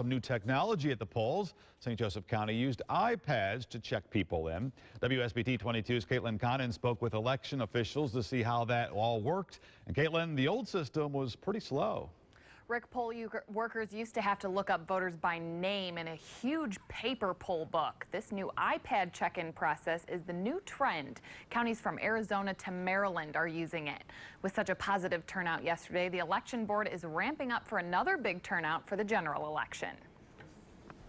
Some new technology at the polls. St. Joseph County used iPads to check people in. WSBT-22's Caitlin Connon spoke with election officials to see how that all worked. And Caitlin, the old system was pretty slow. Rick, poll workers used to have to look up voters by name in a huge paper poll book. This new iPad check-in process is the new trend. Counties from Arizona to Maryland are using it. With such a positive turnout yesterday, the election board is ramping up for another big turnout for the general election.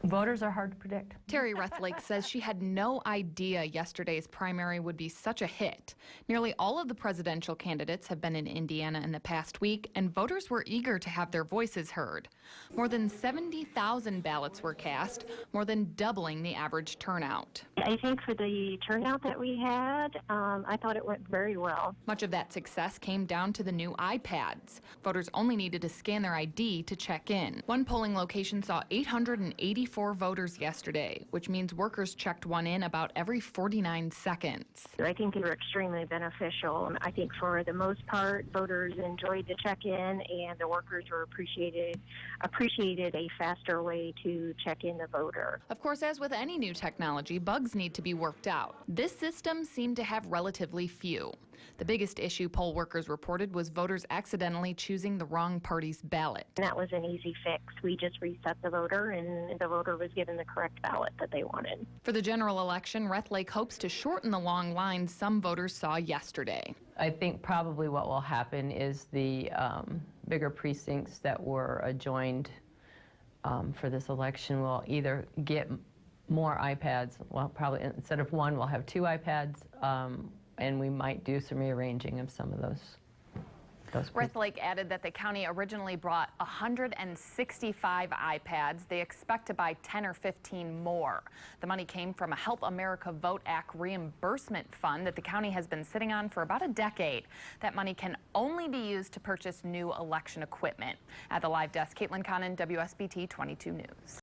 Voters are hard to predict. Terry Rethlake says she had no idea yesterday's primary would be such a hit. Nearly all of the presidential candidates have been in Indiana in the past week, and voters were eager to have their voices heard. More than 70,000 ballots were cast, more than doubling the average turnout. I think for the turnout that we had, I thought it went very well. Much of that success came down to the new iPads. Voters only needed to scan their ID to check in. One polling location saw 884 voters yesterday, which means workers checked one in about every 49 seconds. I think they were extremely beneficial. I think for the most part, voters enjoyed the check-in, and the workers were appreciated a faster way to check in the voter. Of course, as with any new technology, bugs need to be worked out. This system seemed to have relatively few. The biggest issue poll workers reported was voters accidentally choosing the wrong party's ballot. And that was an easy fix. We just reset the voter, and the voter was given the correct ballot that they wanted. For the general election, Rethlake hopes to shorten the long lines some voters saw yesterday. I think probably what will happen is the bigger precincts that were adjoined for this election will either get more iPads. Well, probably instead of one, we'll have two iPads, and we might do some rearranging of some of those. Rethlake added that the county originally brought 165 iPads. They expect to buy 10 or 15 more. The money came from a Help America Vote Act reimbursement fund that the county has been sitting on for about a decade. That money can only be used to purchase new election equipment. At the live desk, Caitlin Connon, WSBT 22 News.